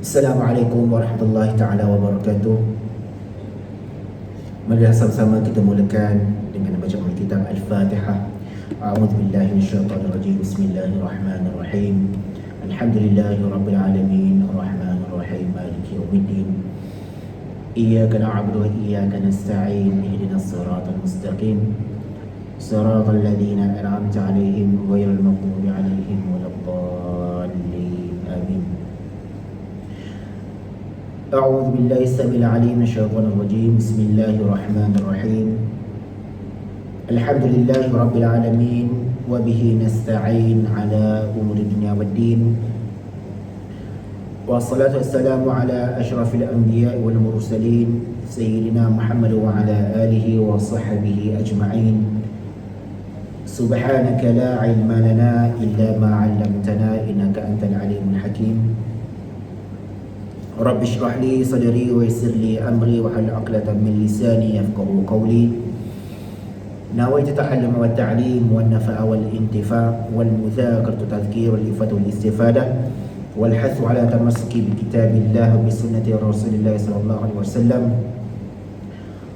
Assalamualaikum warahmatullahi taala wabarakatuh. Marilah sama-sama kita mulakan dengan bacaan kitab Al-Fatihah. A'udzubillahi minasyaitonir rajim. Bismillahirrahmanirrahim. Alhamdulillahirabbil alamin, arrahmanir rahim, maliki yaumiddin. Iyyaka na'budu wa iyyaka nasta'in. Ihdinas siratal mustaqim. Siratal ladzina an'amta 'alaihim ghairil maghdubi 'alaihim waladdallin. Amin. أعوذ بالله السميع العليم من الشيطان الرجيم. بسم الله الرحمن الرحيم. الحمد لله رب العالمين وبه نستعين على أمور الدنيا والدين، والصلاة والسلام على أشرف الأنبياء والمرسلين سيدنا محمد وعلى آله وصحبه أجمعين. سبحانك لا علم لنا إلا ما علمتنا إنك أنت العليم الحكيم. رب اشرح لي صدري ويسر لي أمري واحلل عقدة من لساني يفقهوا قولي. نويت التعلم والتعليم والنفع والانتفاع والمذاكرة تذكير الإفادة والاستفادة والحث على تمسك بكتاب الله وبسنة رسول الله صلى الله عليه وسلم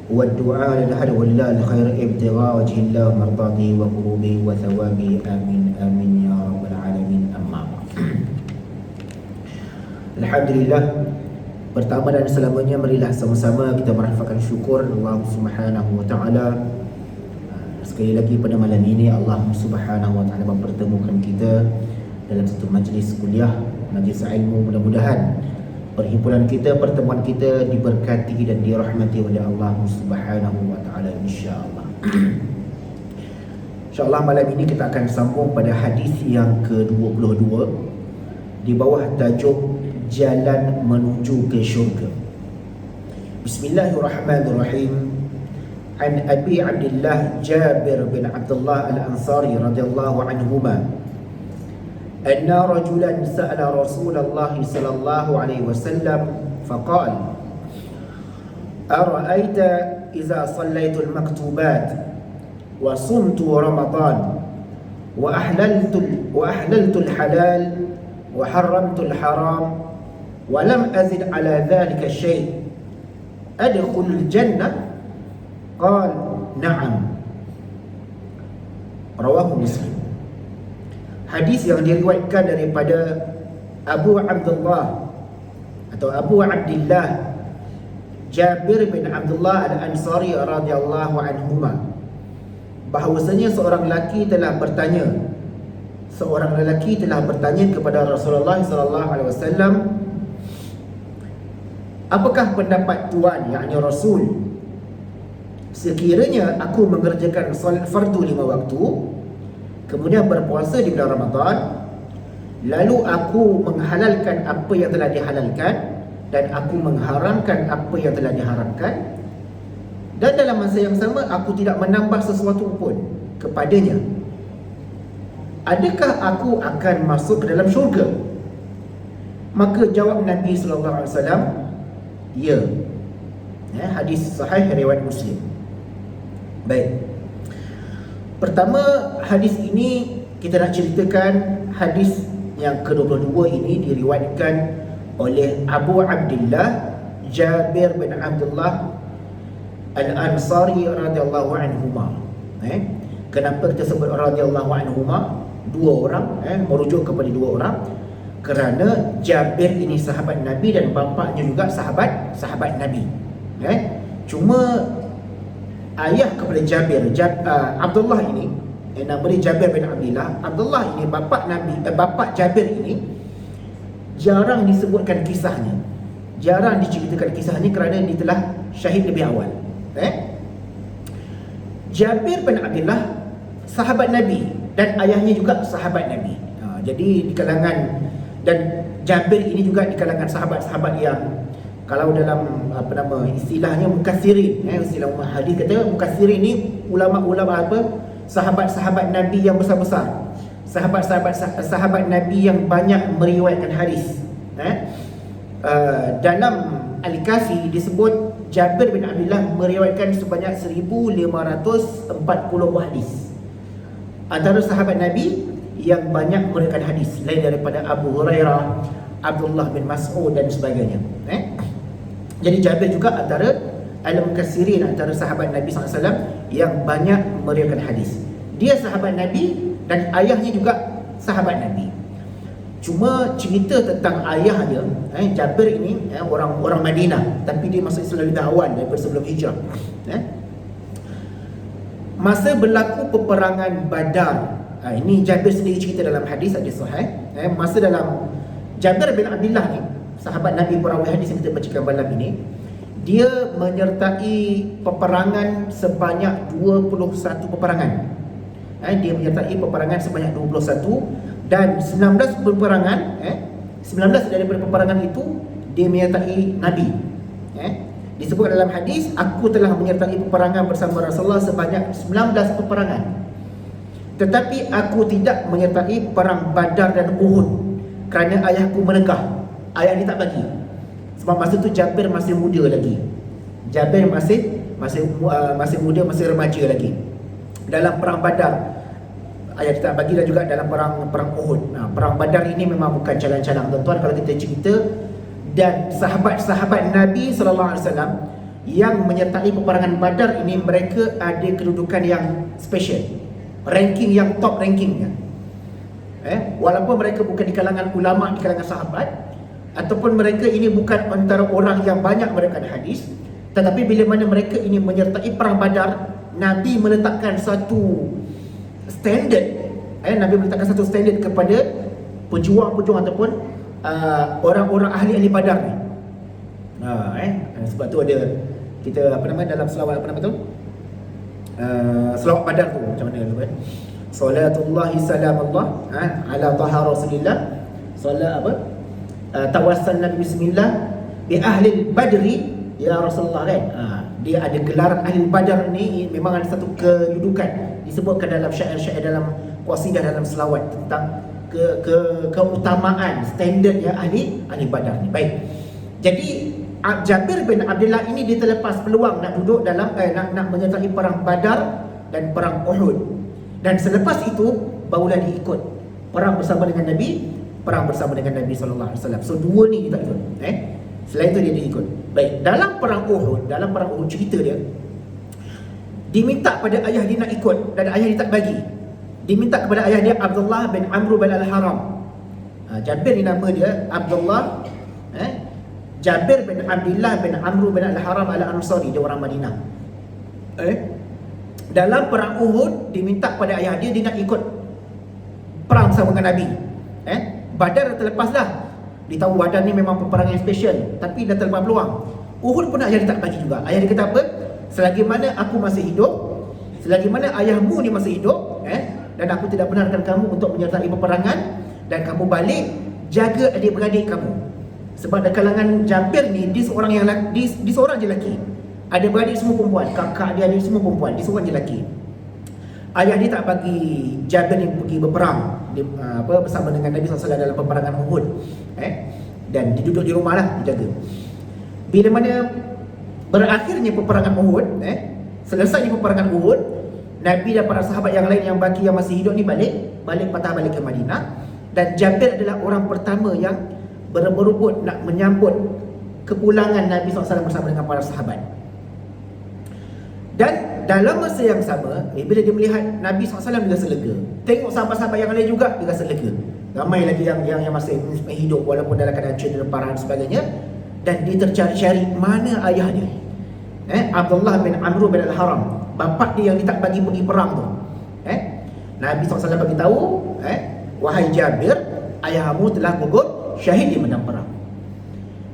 والدعاء للهدى والله لخير ابتغاء وجه الله مرضاته وقربه وثوابه. آمين آمين يا رب العالمين. أما Alhamdulillah, pertama dan selamanya marilah sama-sama kita merahmatkan syukur Allah Subhanahu wa taala. Sekali lagi pada malam ini Allah Subhanahu wa taala mempertemukan kita dalam satu majlis kuliah, majlis ilmu. Mudah-mudahan perhimpunan kita, pertemuan kita diberkati dan dirahmati oleh Allah Subhanahu wa taala, insya-Allah. Insya-Allah malam ini kita akan sambung pada hadis yang ke-22 di bawah tajuk Jalan menuju ke syurga. Bismillahirrahmanirrahim. An Abi Abdullah Jabir bin Abdullah Al-Ansari radhiyallahu anhuma anna rajulan sa'ala Rasulullah sallallahu alaihi wasallam faqala ara'aita idza sallaytu al-maktubat wa sumtu Ramadan wa ahlaltu al-halal wa harramtu al-haram ولم أزد على ذلك شيء أدخل الجنة؟ قال نعم. رواه مسلم. Hadis yang diriwayatkan daripada Abu Abdullah atau Abu Abdullah Jabir bin Abdullah Al-Ansari radhiyallahu anhuma, bahawasanya seorang lelaki telah bertanya kepada Rasulullah sallallahu alaihi wasallam, apakah pendapat tuan, yakni Rasul, sekiranya aku mengerjakan solat fardu 5 waktu, kemudian berpuasa di bulan Ramadan, lalu aku menghalalkan apa yang telah dihalalkan dan aku mengharamkan apa yang telah diharamkan, dan dalam masa yang sama aku tidak menambah sesuatu pun kepadanya, adakah aku akan masuk ke dalam syurga? Maka jawab Nabi sallallahu alaihi wasallam, ya. Hadis sahih riwayat Muslim. Baik. Pertama, hadis ini kita nak ceritakan hadis yang ke-22 ini diriwayatkan oleh Abu Abdullah Jabir bin Abdullah Al-Ansari radhiyallahu anhuma. Kenapa kita sebut radhiyallahu anhuma? Dua orang, merujuk kepada dua orang, kerana Jabir ini sahabat Nabi dan bapaknya juga sahabat Nabi. Cuma ayah kepada Jabir, Abdullah ini, nama dia Jabir bin Abdullah. Abdullah ini bapak Jabir ini jarang disebutkan kisahnya, jarang diceritakan kisahnya kerana dia telah syahid lebih awal. Jabir bin Abdullah sahabat Nabi dan ayahnya juga sahabat Nabi. Jadi di kalangan, dan Jabir ini juga di kalangan sahabat-sahabat yang, kalau dalam istilahnya mukatsirin, istilah hadis kata mukatsirin ni ulama-ulama sahabat-sahabat Nabi yang besar-besar, sahabat Nabi yang banyak meriwayatkan hadis. Dalam Al-Kafi disebut Jabir bin Abdullah meriwayatkan sebanyak 1540 hadis. Antara sahabat Nabi yang banyak meriwayatkan hadis lain daripada Abu Hurairah, Abdullah bin Mas'ud dan sebagainya. Jadi Jabir juga antara al-mukassirin, antara sahabat Nabi SAW yang banyak meriwayatkan hadis. Dia sahabat Nabi dan ayahnya juga sahabat Nabi. Cuma cerita tentang ayah dia, Jabir ini orang Madinah, tapi dia masuk Islam lebih awal daripada sebelum hijrah. Masa berlaku peperangan Badar, ini Jabir sendiri cerita dalam hadis sahih. Masa dalam Jabir bin Abdullah ni, sahabat Nabi perawi hadis yang kita bacakan malam ini, dia menyertai peperangan sebanyak 21 peperangan. Dia menyertai peperangan sebanyak 21 dan 19 peperangan, 19 daripada peperangan itu dia menyertai Nabi. Disebut dalam hadis, aku telah menyertai peperangan bersama Rasulullah sebanyak 19 peperangan. Tetapi aku tidak menyertai perang Badar dan Uhud kerana ayahku menegah. Ayah dia tak bagi. Sebab masa tu Jabir masih muda lagi. Jabir masih muda, masih remaja lagi. Dalam perang Badar ayah dia tak bagi, dan juga dalam perang Uhud. Perang Badar ini memang bukan calang-calang, tuan-tuan. Kalau kita cerita, dan sahabat-sahabat Nabi sallallahu alaihi wasallam yang menyertai peperangan Badar ini, mereka ada kedudukan yang special, ranking yang top rankingnya. Walaupun mereka bukan di kalangan ulama, di kalangan sahabat, ataupun mereka ini bukan antara orang yang banyak meriwayatkan hadis, tetapi bila mana mereka ini menyertai perang Badar, Nabi meletakkan satu standard. Nabi meletakkan satu standard kepada pejuang-pejuang ataupun orang-orang ahli-ahli Badar ni. Sebab tu ada kita dalam selawat selawat Badar tu macam mana tu kan? Salatullahi salamullah ala taha Rasulillah. Salat apa? Tawassalna bismillah bi ahli badri ya Rasulullah kan. Dia ada gelaran ahli Badar ni, memang ada satu kedudukan. Disebutkan dalam syair-syair, dalam qasidah, dalam selawat tentang keutamaan standardnya ahli Badar ni. Baik. Jadi Jabir bin Abdullah ini dia terlepas peluang nak duduk dalam nak menyertai perang Badar dan perang Uhud. Dan selepas itu barulah dia ikut perang bersama dengan Nabi, perang bersama dengan Nabi sallallahu alaihi wasallam. So dua ni dia tak ikut. Selain itu dia ikut. Baik, dalam perang Uhud cerita dia diminta pada ayah dia nak ikut dan ayah dia tak bagi. Diminta kepada ayah dia Abdullah bin Amr bin Al-Haram. Jabir ni nama dia Abdullah, Jabir bin Abdullah bin Amr bin Al-Haram Al-Ansari, dia orang Madinah. Dalam perang Uhud diminta pada ayah dia nak ikut perang bersama dengan Nabi. Badar dah terlepas dah. Dia tahu Badar ni memang peperangan yang special, tapi dah terlepas peluang. Uhud pun ayah dia tak bagi juga. Ayah dia kata apa? Selagi mana aku masih hidup, selagi mana ayahmu ni masih hidup, dan aku tidak benarkan kamu untuk menyertai peperangan, dan kamu balik jaga adik-beradik kamu. Sebab dalam kalangan Jabir ni, dia seorang je lelaki. Adik-beradik semua perempuan, kakak dia adik semua perempuan, dia seorang je lelaki. Ayah dia tak bagi Jabir ni pergi berperang bersama dengan Nabi SAW dalam peperangan Uhud. Dan dia duduk di rumah lah, dijaga. Bila mana berakhirnya peperangan Uhud, selesainya peperangan Uhud, Nabi dan para sahabat yang lain yang baki, yang masih hidup ni patah balik ke Madinah. Dan Jabir adalah orang pertama yang berebut nak menyambut kepulangan Nabi SAW bersama dengan para sahabat. Dan dalam masa yang sama, bila dia melihat Nabi SAW, dia rasa lega. Tengok sahabat-sahabat yang lain juga, dia rasa lega. Ramai lagi yang masih hidup walaupun dalam keadaan cedera parah dan sebagainya. Dan dia tercari-cari mana ayah dia, Abdullah bin Amr bin Al-Haram, bapa dia yang dia tak bagi pergi perang tu. Nabi SAW bagi tahu, wahai Jabir, ayahmu telah gugur syahid di medan perang.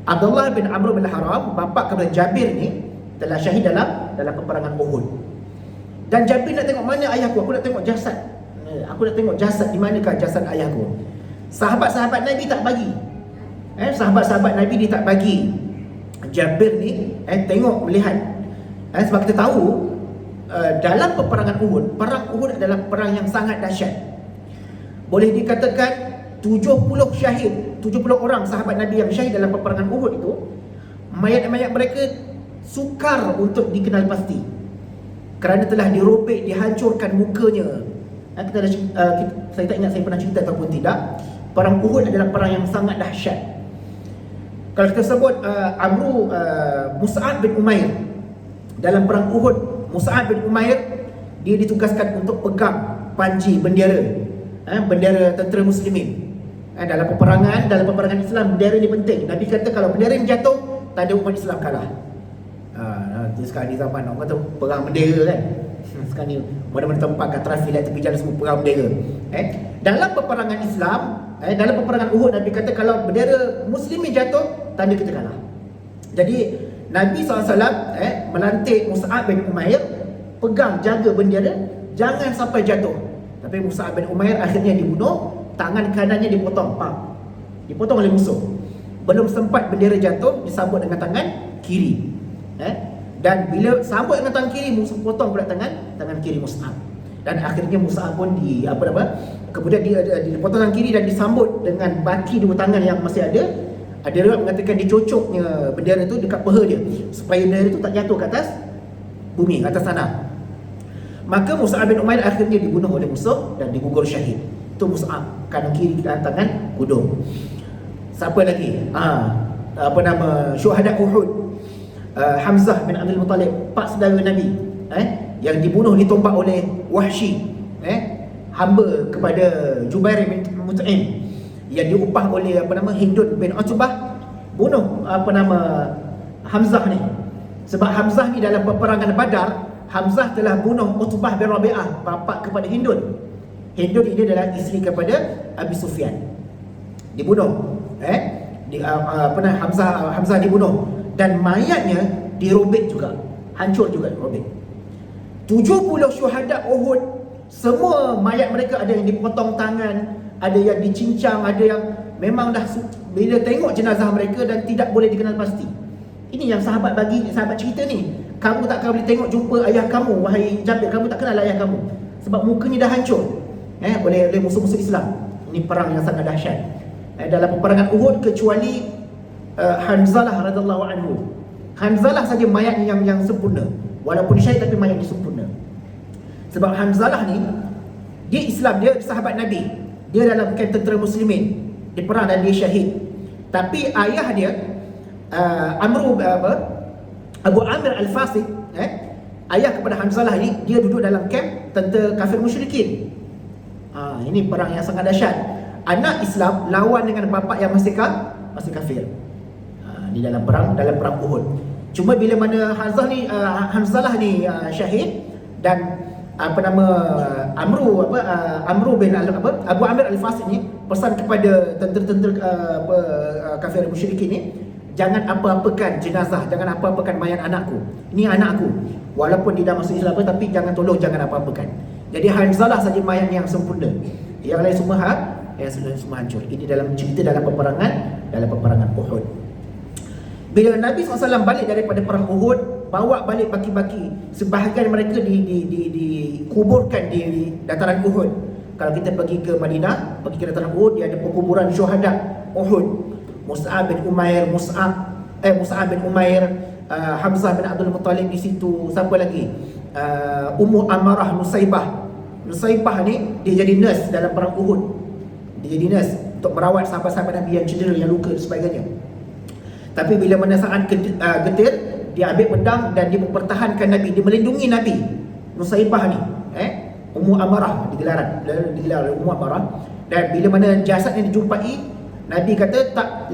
Abdullah bin Amr bin Al-Haram, bapa kepada Jabir ni, telah syahid dalam peperangan Uhud. Dan Jabir nak tengok mana ayahku, aku nak tengok jasad. Aku nak tengok jasad, di manakah jasad ayahku. Sahabat-sahabat Nabi tak bagi. Sahabat-sahabat Nabi dia tak bagi Jabir ni tengok, melihat. Sebab kita tahu dalam peperangan Uhud, perang Uhud adalah perang yang sangat dahsyat. Boleh dikatakan 70 syahid, 70 orang sahabat Nabi yang syahid dalam peperangan Uhud itu, mayat-mayat mereka sukar untuk dikenal pasti kerana telah dirobek, dihancurkan mukanya. Saya tak ingat saya pernah cerita ataupun tidak. Perang Uhud adalah perang yang sangat dahsyat. Kalau kita sebut Mus'ab bin Umair dalam perang Uhud, Mus'ab bin Umair dia ditugaskan untuk pegang panji bendera, bendera tentera muslimin. Dalam peperangan Islam, bendera ni penting. Nabi kata kalau bendera ni jatuh, tak ada umat Islam kalah. Sekarang ni zaman orang kata perang bendera kan. Sekarang ni mana-mana tempat kat trafik tepi jalan semua perang bendera. Dalam peperangan Islam, dalam peperangan Uhud, Nabi kata kalau bendera muslimin jatuh, tanda kita kalah. Jadi Nabi SAW melantik Mus'ab bin Umair pegang, jaga bendera, jangan sampai jatuh. Tapi Mus'ab bin Umair akhirnya dibunuh, tangan kanannya dipotong, dipotong oleh musuh. Belum sempat bendera jatuh, disambut dengan tangan kiri. Dan bila sambut dengan tangan kiri, musuh potong pula tangan kiri Mus'ab. Dan akhirnya Mus'ab pun kemudian dia dipotong tangan kiri dan disambut dengan baki dua tangan yang masih ada. Ada riwayat mengatakan dicocoknya bendera itu dekat peha dia supaya bendera itu tak jatuh ke atas bumi, ke atas tanah. Maka Mus'ab bin Umair akhirnya dibunuh oleh musuh dan digugur syahid. Itu Mus'ab, kanan kiri tangan gudung. Siapa lagi? Syuhada Uhud. Hamzah bin Abdul Muttalib, pak saudara Nabi, yang dibunuh ditombak oleh Wahsy, hamba kepada Jubair bin Mut'im, yang diupah oleh Hindun bin Utbah bunuh Hamzah ni. Sebab Hamzah ni dalam peperangan Badar, Hamzah telah bunuh Utbah bin Rabi'ah, bapa kepada Hindun. Hindun ini adalah isteri kepada Abi Sufyan. Dibunuh. Hamzah dibunuh dan mayatnya dirobek juga, hancur juga, robek. 70 syuhada Uhud, semua mayat mereka ada yang dipotong tangan, ada yang dicincang, ada yang memang dah bila tengok jenazah mereka dan tidak boleh dikenal pasti. Ini yang sahabat cerita ni. Kamu tak akan boleh tengok jumpa ayah kamu, wahai Jabir, kamu tak kenal ayah kamu sebab mukanya dah hancur oleh musuh-musuh Islam. Ini perang yang sangat dahsyat. Dalam peperangan Uhud, kecuali Hanzalah radhiyallahu anhu. Hanzalah saja mayat yang sempurna. Walaupun syahid tapi mayat dia sempurna. Sebab Hanzalah ni dia Islam, dia sahabat Nabi. Dia dalam kamp tentera muslimin, dia perang dan dia syahid. Tapi ayah dia Abu Amir Al-Fasiq, ayah kepada Hanzalah ni, dia duduk dalam kamp tentera kafir musyrikin. Ini perang yang sangat dahsyat. Anak Islam lawan dengan bapa yang masih kafir. Di dalam perang Uhud. Cuma bila mana Hanzalah ni syahid dan Abu Amir Al-Fasiq ni pesan kepada tentera-tentera kafir musyrikin ni, jangan apa-apakan jenazah, jangan apa-apakan mayat anakku. Ini anakku. Walaupun dia dah masuk Islam tapi jangan apa-apakan. Jadi Hanzalah saja mayat yang sempurna. Yang lain semua hancur. Ini dalam cerita dalam peperangan Uhud. Bila Nabi SAW balik daripada perang Uhud, bawa balik baki-baki, sebahagian mereka dikuburkan di dataran Uhud. Kalau kita pergi ke Madinah, pergi ke dataran Uhud, dia ada perkuburan syuhada Uhud. Mus'ab bin Umair, Hamzah bin Abdul Muttalib di situ. Siapa lagi? Ummu Amarah Nusaybah ni dia jadi nurse dalam perang Uhud. Dia jadi nurse untuk merawat sahabat-sahabat Nabi yang cedera, yang luka dan sebagainya. Tapi bila mana saat getir, dia ambil pedang dan dia mempertahankan Nabi, dia melindungi Nabi. Nusaybah ni, Ummu Amarah digelar Ummu Amarah. Dan bila mana jasadnya dijumpai, Nabi kata tak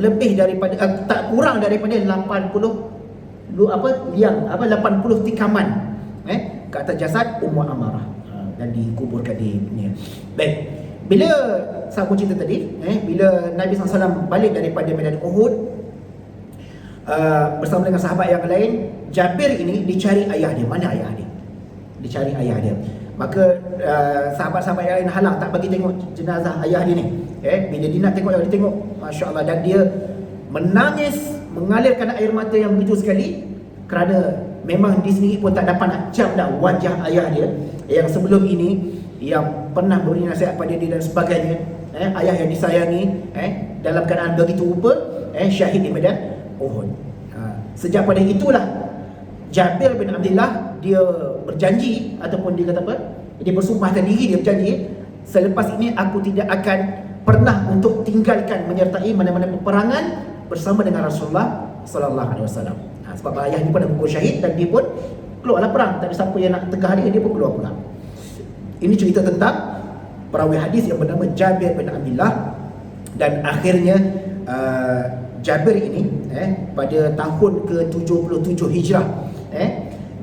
kurang daripada 80 tikaman ke atas jasad Ummu Amarah, dan dikuburkan di dunia. Baik. Bila sambung cerita tadi, bila Nabi SAW balik daripada medan Uhud bersama dengan sahabat yang lain, Jabir ini dicari ayah dia. Mana ayah dia? Dicari ayah dia. Maka sahabat-sahabat yang lain halang, tak bagi tengok jenazah ayah dia ni. Bila dia nak tengok, dia tengok, Masya Allah, dan dia menangis, mengalirkan air mata yang begitu sekali, kerana memang di sini pun tak dapat nak jam dah wajah ayah dia yang sebelum ini, yang pernah beri nasihat pada dia dan sebagainya. Ayah yang disayangi dalam keadaan begitu rupa syahid di medan Uhud. Sejak pada itulah Jabir bin Abdullah dia berjanji, ataupun dia kata apa? Dia bersumpahkan diri, dia berjanji, selepas ini aku tidak akan pernah untuk tinggalkan menyertai mana-mana peperangan bersama dengan Rasulullah sallallahu alaihi wasallam. Sebab ayahnya pun dah gugur syahid dan dia pun keluarlah perang. Tak ada siapa yang nak tegah dia pun keluar perang. Ini cerita tentang perawi hadis yang bernama Jabir bin Abdullah. Dan akhirnya Jabir ini pada tahun ke-77 Hijrah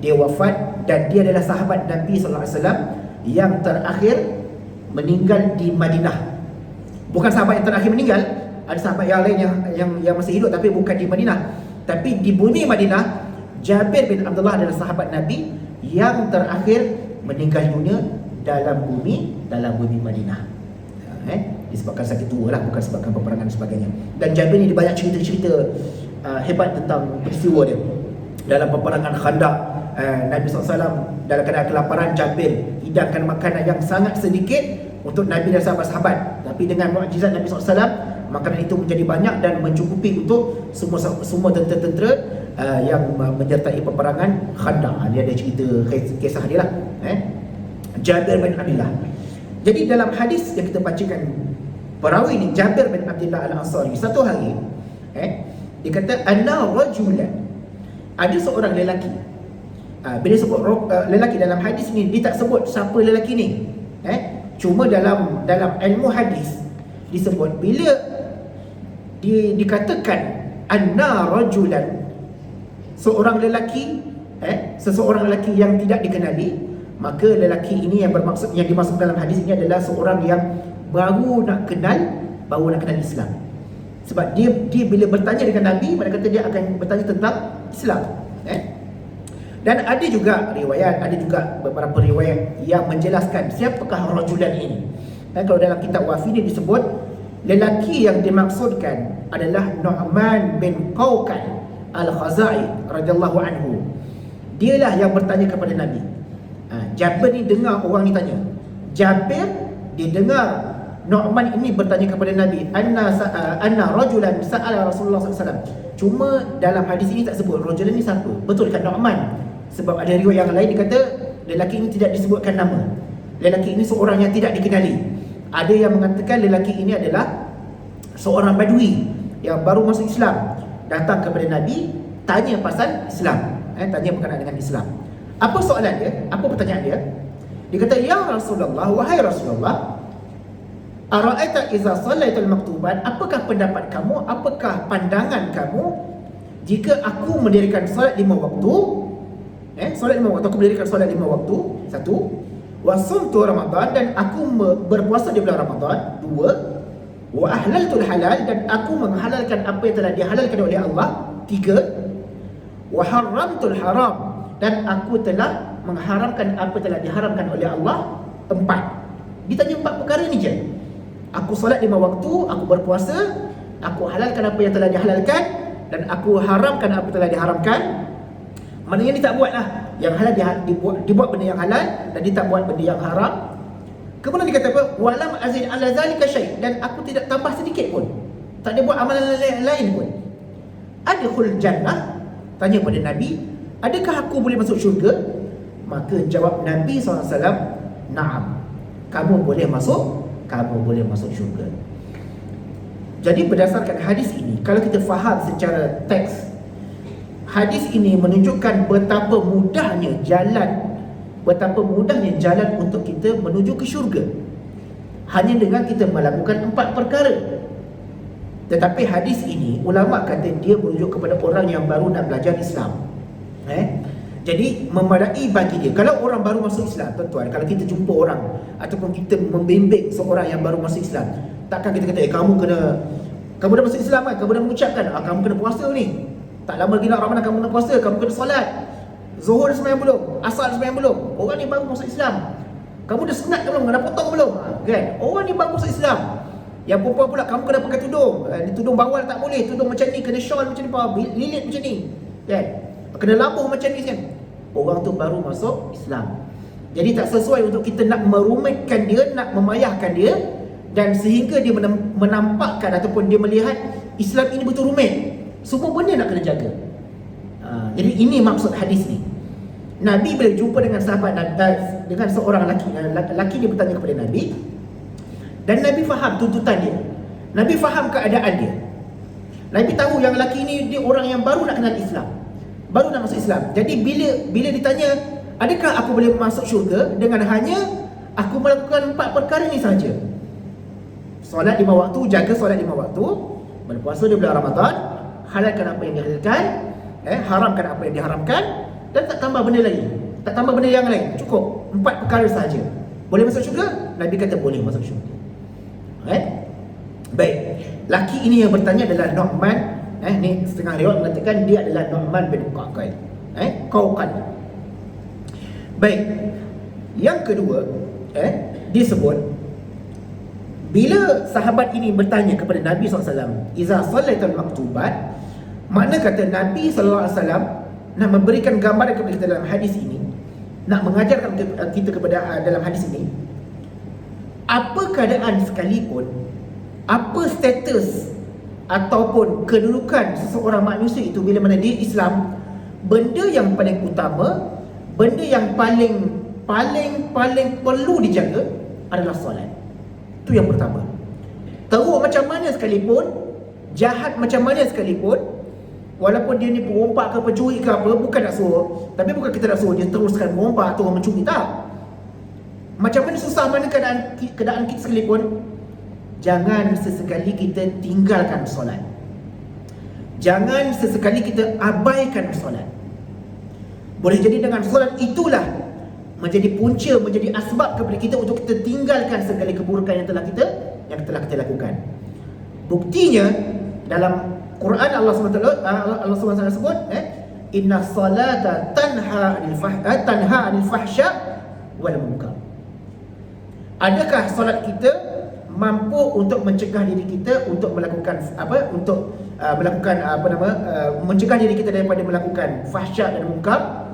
dia wafat, dan dia adalah sahabat Nabi sallallahu alaihi wasallam yang terakhir meninggal di Madinah. Bukan sahabat yang terakhir meninggal, ada sahabat yang lain yang masih hidup tapi bukan di Madinah. Tapi di bumi Madinah, Jabir bin Abdullah adalah sahabat Nabi yang terakhir meninggal dunia dalam bumi Madinah. Disebabkan sakit tua lah, bukan sebabkan peperangan dan sebagainya. Dan Jabir ni banyak cerita-cerita hebat tentang peristiwa dia. Dalam peperangan Khandaq, Nabi SAW dalam keadaan kelaparan, Jabir hidangkan makanan yang sangat sedikit untuk Nabi dan sahabat-sahabat. Tapi dengan mukjizat Nabi SAW, makanan itu menjadi banyak dan mencukupi untuk semua tentera-tentera yang menyertai peperangan Khandaq. Dia ada cerita kisah dia lah, Jabir bin Abdullah. Jadi dalam hadis yang kita bacakan, perawi ni Jabir bin Abdullah Al-Ansari, satu hari dia kata anna rajulan, ada seorang lelaki. Bila sebut lelaki dalam hadis ni, dia tak sebut siapa lelaki ni. Cuma dalam ilmu hadis disebut bila dikatakan anna rajulan, seorang lelaki, seseorang lelaki yang tidak dikenali, maka lelaki ini yang dimaksud dalam hadis ini adalah seorang yang baru nak kenal Islam. Sebab dia bila bertanya dengan Nabi, mereka kata dia akan bertanya tentang Islam. Dan ada juga beberapa riwayat yang menjelaskan siapakah rajulan ini. Dan kalau dalam kitab Wafi ni disebut lelaki yang dimaksudkan adalah Nu'man bin Qawqal Al-Khazai radhiyallahu anhu. Dialah yang bertanya kepada Nabi. Jabir ni dengar orang ni tanya. Jabir dia dengar Nu'man ini bertanya kepada Nabi, anna rajulan sa'ala Rasulullah SAW. Cuma dalam hadis ini tak sebut rajulan ni siapa. Betul dekat Nu'man. Sebab ada riwayat yang lain dia kata lelaki ini tidak disebutkan nama. Lelaki ini seorang yang tidak dikenali. Ada yang mengatakan lelaki ini adalah seorang badui yang baru masuk Islam, datang kepada Nabi tanya pasal Islam, tanya berkenaan dengan Islam. Apa soalan dia? Apa pertanyaan dia? Dia kata, ya Rasulullah, wahai Rasulullah, ara'aita iza salaitul maktubat, apakah pendapat kamu, apakah pandangan kamu jika aku mendirikan solat 5 waktu? Solat 5 waktu, aku mendirikan solat 5 waktu. 1. Wa sumtu Ramadan, dan aku berpuasa di bulan Ramadan. 2. Wa ahlaltul halal, dan aku menghalalkan apa yang telah dihalalkan oleh Allah. 3. Wa haramtul haram, dan aku telah mengharamkan apa yang telah diharamkan oleh Allah. 4. Ditanya 4 perkara ni je. Aku solat 5 waktu, aku berpuasa, aku halalkan apa yang telah dihalalkan, dan aku haramkan apa yang telah diharamkan. Maknanya dia tak buat lah yang halal, dibuat benda yang halal, dan dia tak buat benda yang haram. Kemudian dia kata apa? Walam azid ala zalika syai', dan aku tidak tambah sedikit pun, tak ada buat amalan lain pun. Adkhul jannah, tanya pada Nabi, adakah aku boleh masuk syurga? Maka jawab Nabi SAW, na'am, kamu boleh masuk syurga. Jadi berdasarkan hadis ini, kalau kita faham secara teks, hadis ini menunjukkan betapa mudahnya jalan untuk kita menuju ke syurga, hanya dengan kita melakukan 4 perkara. Tetapi hadis ini ulama kata dia merujuk kepada orang yang baru nak belajar Islam. Jadi memadai bagi dia. Kalau orang baru masuk Islam, tuan-tuan, kalau kita jumpa orang ataupun kita membimbing seorang yang baru masuk Islam, takkan kita kata kamu dah masuk Islam kan, kamu dah mengucapkan kamu kena puasa ni, tak lama lagi nak Ramadan, kamu kena puasa, kamu kena solat, Zuhur sembahyang belum, Asar sembahyang belum. Orang ni baru masuk Islam. Kamu dah sunat ke belum, dah potong belum, kan? Orang ni baru masuk Islam. Yang perempuan pula, kamu kena pakai tudung, tudung bawal tak boleh, tudung macam ni, kena shawl macam ni, lilit macam ni, kan? Kena labuh macam ni kan. Orang tu baru masuk Islam. Jadi tak sesuai untuk kita nak merumitkan dia, nak memayahkan dia, dan sehingga dia menampakkan ataupun dia melihat Islam ini betul rumit. Semua benda nak kena jaga. Jadi ini maksud hadis ni. Nabi bila jumpa dengan sahabat, dengan seorang lelaki dia bertanya kepada Nabi, dan Nabi faham tuntutan dia, Nabi faham keadaan dia. Nabi tahu yang lelaki ni dia orang yang baru nak kenal Islam, baru nak masuk Islam. Jadi bila ditanya, adakah aku boleh masuk syurga dengan hanya aku melakukan 4 perkara ni saja? Solat 5 waktu, jaga solat 5 waktu, berpuasa di bulan Ramadan, halalkan apa yang dihalalkan, haramkan apa yang diharamkan, dan tak tambah benda lain, tak tambah benda yang lain. Cukup 4 perkara saja. Boleh masuk syurga? Nabi kata boleh masuk syurga. Baik, laki ini yang bertanya adalah Nu'man. Ni setengah riwayat mengatakan dia adalah Nu'man bin Qaqai. Qaqai. Baik. Yang kedua, disebut bila sahabat ini bertanya kepada Nabi SAW, "Iza sallaital maktubat", makna kata Nabi SAW nak memberikan gambaran kepada kita dalam hadis ini, nak mengajarkan kita kepada dalam hadis ini, apa keadaan sekalipun, apa status ataupun kedudukan seseorang manusia itu bila mana dia Islam, benda yang paling utama, benda yang paling perlu dijaga adalah solat. Itu yang pertama. Teruk macam mana sekalipun, jahat macam mana sekalipun, walaupun dia ni perompak ke pencuri ke apa, bukan nak suruh, tapi bukan kita nak suruh dia teruskan perompak atau mencuri, tak. Macam mana susah mana keadaan kita sekalipun, jangan sesekali kita tinggalkan solat. Jangan sesekali kita abaikan solat. Boleh jadi dengan solat itulah menjadi punca, menjadi asbab kepada kita untuk kita tinggalkan segala keburukan yang telah kita lakukan. Buktinya dalam Quran Allah SWT sebut, inna salata tanha 'anil fahsya wal munkar. Adakah solat kita mampu untuk mencegah diri kita untuk melakukan mencegah diri kita daripada melakukan fahsya dan munkar?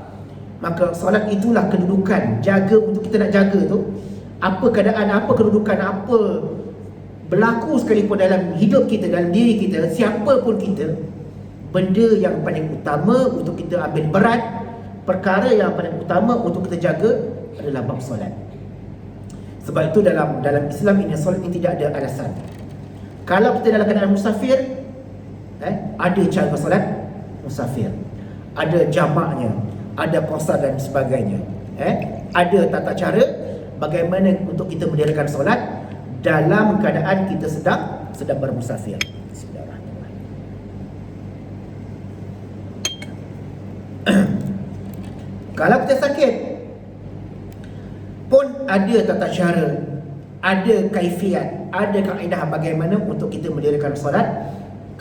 Maka solat itulah kedudukan, jaga untuk kita nak jaga tu. Apa keadaan, apa kedudukan, apa berlaku sekalipun dalam hidup kita, dalam diri kita, siapa pun kita, benda yang paling utama untuk kita ambil berat, perkara yang paling utama untuk kita jaga adalah bab solat. Sebab itu dalam Islam ini, solat ini tidak ada alasan. Kalau kita dalam keadaan musafir, ada cara solat musafir, ada jamaknya, ada qasar dan sebagainya. Ada tata cara bagaimana untuk kita mendirikan solat dalam keadaan kita sedang bermusafir. Bismillahirrahmanirrahim. Kalau kita sakit pun ada tata cara, ada kaifiat, ada kaedah bagaimana untuk kita mendirikan solat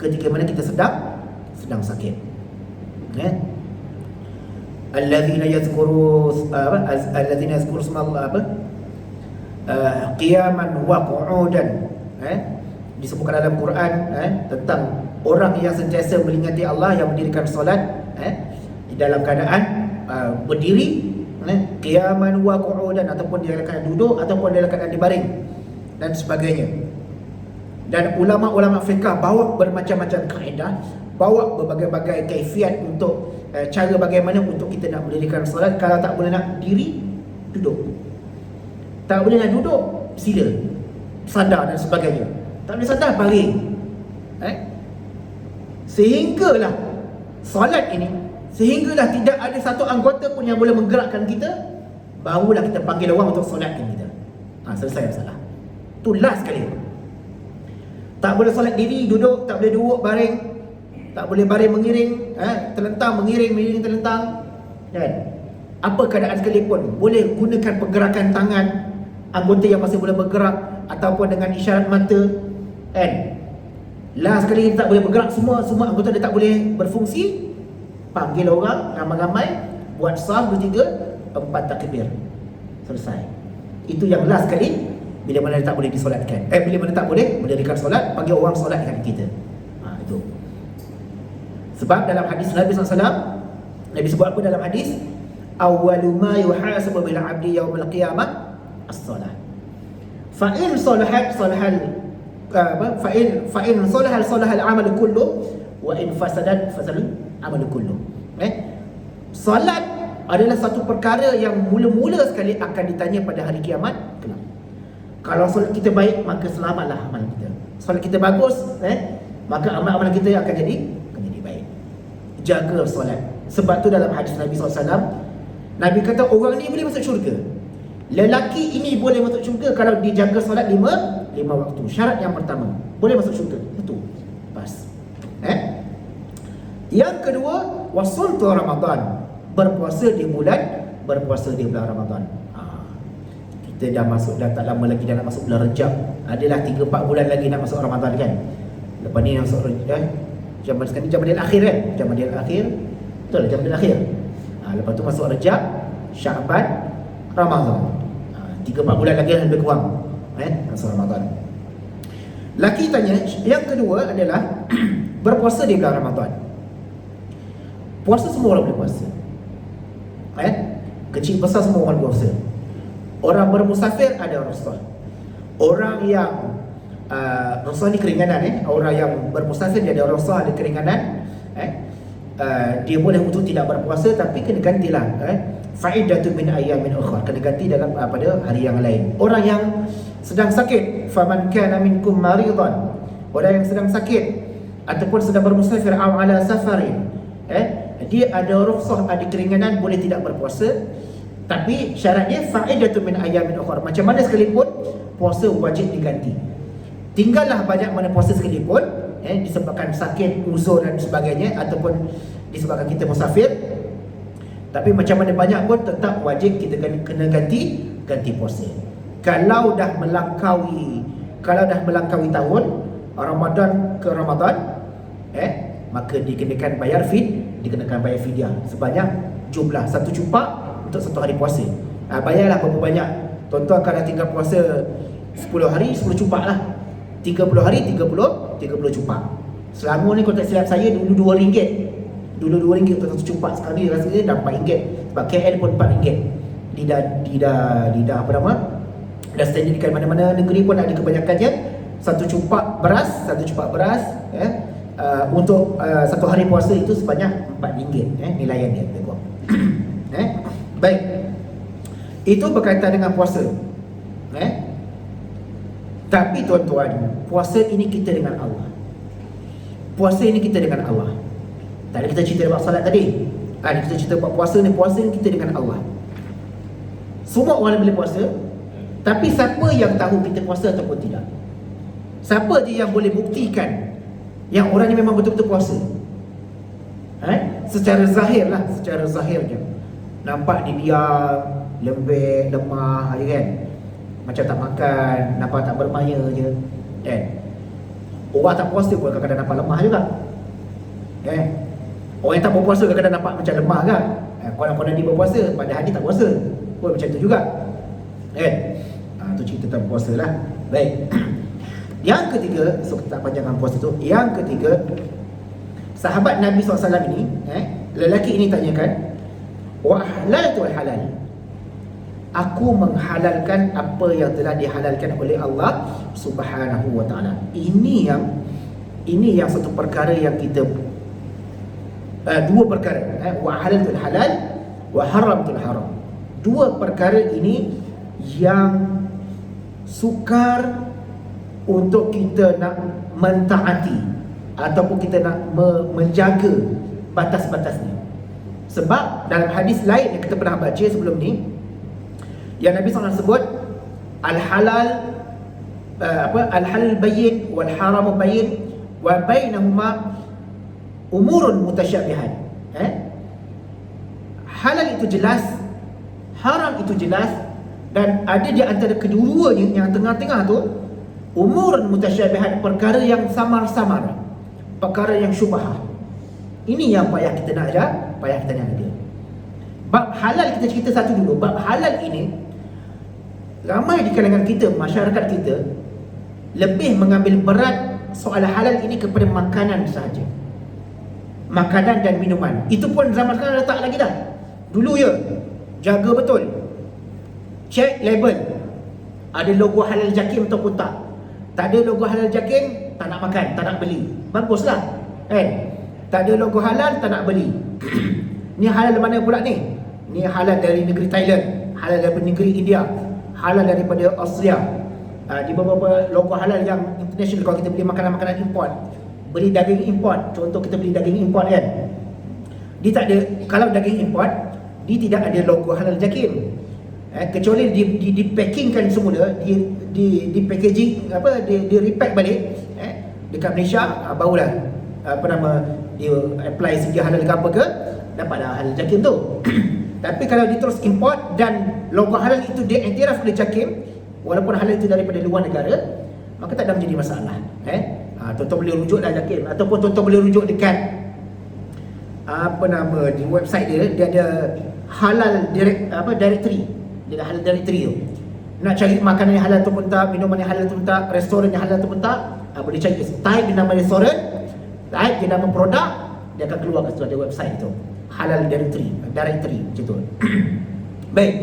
ketika mana kita sedang sakit. Alladzina yadhkuru isma Allah qiyaman wa qu'udan. Disebutkan dalam Quran tentang orang yang sentiasa melingati Allah, yang mendirikan solat di dalam keadaan berdiri, qiyaman wa qu'udan, ataupun di dalam keadaan duduk, ataupun dalam keadaan dibaring dan sebagainya. Dan ulama-ulama fiqh bawa bermacam-macam kaedah, bawa berbagai-bagai kaifiat untuk cara bagaimana untuk kita nak mendirikan solat. Kalau tak boleh nak diri, duduk. Tak boleh nak duduk, sila, sadar dan sebagainya. Tak boleh sadar, baring. Sehinggalah solat ini, sehinggalah tidak ada satu anggota pun yang boleh menggerakkan kita, barulah kita panggil orang untuk solatkan kita. Selesai masalah. Itu last sekali. Tak boleh solat diri, duduk, tak boleh duduk, baring, tak boleh baring mengiring, terlentang mengiring, terlentang. Dan apa keadaan sekalipun, boleh gunakan pergerakan tangan, anggota yang masih boleh bergerak, ataupun dengan isyarat mata. Last sekali tak boleh bergerak, semua anggota dia tak boleh berfungsi, panggil orang ramai-ramai, buat saf 2, 3, 4 takbir. Selesai. Itu yang last sekali. Bila mana dia tak boleh disolatkan, bila mana tak boleh mendirikan solat, panggil orang solatkan kita. Itu. Sebab dalam hadis Nabi SAW, Nabi sebut apa dalam hadis? Awwalu ma yuhasabu bil 'abdi yaumil qiyamah as-salah. Fa in salahat salahal fa in salahal 'amal kullu wa in fasadat fasal 'amal kullu. Salat adalah satu perkara yang mula-mula sekali akan ditanya pada hari kiamat kelak. Kalau solat kita baik, maka selamatlah amal kita. Solat kita bagus, maka amal-amal kita akan jadi baik. Jaga solat. Sebab tu dalam hadis Nabi SAW, Nabi kata orang ni boleh masuk syurga. Lelaki ini boleh masuk syurga kalau dia jaga solat 5 waktu. Syarat yang pertama, boleh masuk syurga. Itu pas. Yang kedua, wasultu Ramadan, berpuasa di bulan Ramadan. Kita dah tak lama lagi dah nak masuk bulan Rejab. Adalah 3-4 bulan lagi nak masuk Ramadan kan. Lepas ni nak masuk zaman sekarang ni Jamadil Akhir kan. Jamadil Akhir. Betul lah, Jamadil Akhir. Lepas tu masuk Rejab, Syaban, Ramadan. 3-4 bulan lagi lebih kurang masuk Ramadan. Laki tanya, yang kedua adalah berpuasa di bulan Ramadan. Puasa semua orang boleh puasa. Kecil besar semua orang puasa. Orang bermusafir ada rukhsah. Orang yang rukhsah ni keringanan orang yang bermusafir dia ada rukhsah, ada keringanan. Dia boleh untuk tidak berpuasa, tapi kena gantilah faidatu min ayyamin ukhra, kena ganti dalam pada hari yang lain. Orang yang sedang sakit, faman kana minkum maridan, orang yang sedang sakit ataupun sedang bermusafir aw ala safarin, dia ada rukhsah, ada keringanan, boleh tidak berpuasa, tapi syaratnya faidatu min ayyamin ukhra. Macam mana sekalipun puasa wajib diganti. Tinggallah banyak mana puasa sekalipun disebabkan sakit, uzur dan sebagainya, ataupun disebabkan kita musafir, tapi macam mana banyak pun tetap wajib kita kena ganti puasa. Kalau dah melangkaui tahun Ramadan ke Ramadan, maka dikenakan bayar fidyah sebanyak jumlah satu cupak untuk satu hari puasa. Bayarlah berapa banyak. Tuan-tuan kalau tinggal puasa 10 hari 10 cupak lah. 30 hari 30 cupak. Selama ni kalau tak silap saya dulu RM2. Dulu RM2 untuk satu cupak, sekarang ni rasanya dah RM4. Sebab KL pun RM4. Dah apa nama? Dah standard di mana-mana negeri pun ada kebanyakannya satu cupak beras untuk satu hari puasa itu sebanyak RM4 nilaian dia lebih kurang. Baik. Itu berkaitan dengan puasa. Tapi tuan-tuan, puasa ini kita dengan Allah. Tadi kita cerita tentang salat tadi. Kita cerita tentang puasa ni kita dengan Allah. Semua orang boleh puasa, tapi siapa yang tahu kita puasa ataupun tidak? Siapa dia yang boleh buktikan yang orang ni memang betul-betul puasa? Secara zahirnya. Nampak dia diam, lembek, lemah kan? Macam tak makan, nampak tak bermaya je. Orang tak puasa pun kadang-kadang nampak lemah juga. Orang yang tak berpuasa kadang-kadang nampak macam lemah kan. Konon-konon dia berpuasa, padahal dia tak puasa pun macam tu juga. Tu cerita tentang puasa lah. Baik. Yang ketiga, so kita tak panjangkan puasa tu. Yang ketiga, sahabat Nabi SAW ini, lelaki ini tanyakan, wa ahlaltul halal, aku menghalalkan apa yang telah dihalalkan oleh Allah Subhanahu wa taala. Ini yang satu perkara yang kita dua perkara, wa halaltul halal wa haramtul haram. Dua perkara ini yang sukar untuk kita nak mentaati ataupun kita nak menjaga batas-batasnya. Sebab dalam hadis lain yang kita pernah baca sebelum ni, yang Nabi SAW sebut al-halal al-halal bayyin wal haram bayyin wa bainahuma umurun mutasyabihat. Halal itu jelas, haram itu jelas, dan ada di antara kedua-duanya yang tengah-tengah tu umurun mutasyabihat, perkara yang samar-samar, perkara yang syubhah. Ini yang payah kita nak ada. Bab halal kita cerita satu dulu. Bab halal ini, ramai di kalangan kita, masyarakat kita lebih mengambil berat soal halal ini kepada makanan sahaja. Makanan dan minuman. Itu pun zaman sekarang letak lagi dah. Dulu ya, jaga betul. Check label. Ada logo halal jakim ataupun tak. Tak ada logo halal jakim, tak nak makan, tak nak beli. Baguslah. Tak ada logo halal, tak nak beli. Ni halal mana pula ni? Ni halal dari negeri Thailand, halal daripada negeri India, halal daripada Austria. Di beberapa logo halal yang international, kalau kita beli makanan-makanan import, beli daging import, contoh kita beli daging import kan, dia tak ada, kalau daging import dia tidak ada logo halal jakim, kecuali di packingkan semula, di packaging di repack balik dekat Malaysia, barulah dia apply segi halal ke apa ke, dapatlah halal jakim tu. Tapi kalau dia terus import dan logo halal itu dia iktiraf oleh jakim, walaupun halal itu daripada luar negara, maka tak ada menjadi masalah. Tuan-tuan boleh rujuk dah jakim, ataupun tuan-tuan boleh rujuk dekat di website dia ada halal directory. Dia ada halal directory tu. Nak cari makanan yang halal tu pun tak, minuman yang halal tu pun tak, restoran yang halal tu pun tak, boleh cari, type nama restoran, type nama produk, dia akan keluar kat situ, ada website tu. Halal directory macam tu. Baik.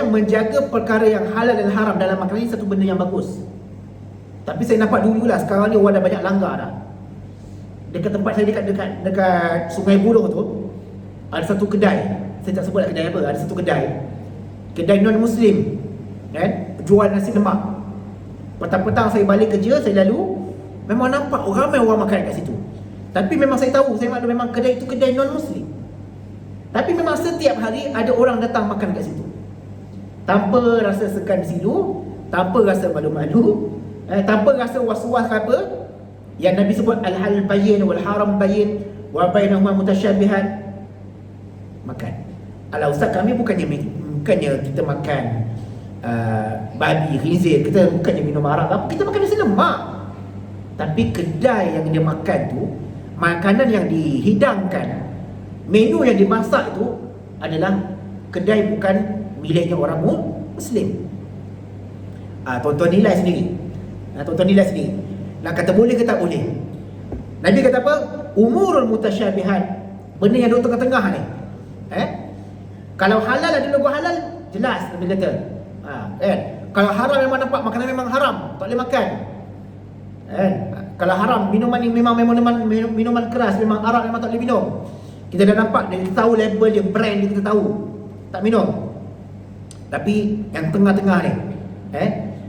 Menjaga perkara yang halal dan haram dalam makanan ini satu benda yang bagus. Tapi saya nampak dululah, sekarang ni orang dah banyak langgar dah. Dekat tempat saya, dekat Sungai Buloh tu, ada satu kedai, saya tak sebut kedai apa, ada satu kedai non-Muslim kan, jual nasi lemak. Petang-petang saya balik kerja, saya lalu, memang nampak ramai orang makan kat situ. Tapi memang saya tahu, saya maklum memang kedai itu kedai non-Muslim. Tapi memang setiap hari ada orang datang makan kat situ, tanpa rasa segan silu, tanpa rasa malu-malu, tanpa rasa was-was apa. Yang Nabi sebut al-halal bayyin wal haram bayyin wa bainahuma mutasyabihat. Makan. Ala ustaz, kami bukannya kita makan babi, khinzir, kita bukannya minum arak apa, kita makan nasi lemak. Tapi kedai yang dia makan tu, makanan yang dihidangkan, menu yang dimasak itu adalah kedai bukan miliknya orang Muslim. Tuan-tuan nilai sendiri. Nak kata boleh ke tak boleh? Nabi kata apa? Umurul mutasyabihat. Benda yang duduk tengah-tengah ni. Kalau halal ada logo halal, jelas Nabi kata. Kan? Kalau haram memang nampak makanan memang haram, tak boleh makan. Kalau haram, minuman ni memang minuman keras, memang arak memang tak boleh minum. Kita dah nampak, kita tahu label dia, brand dia, kita tahu, tak minum. Tapi yang tengah-tengah ni,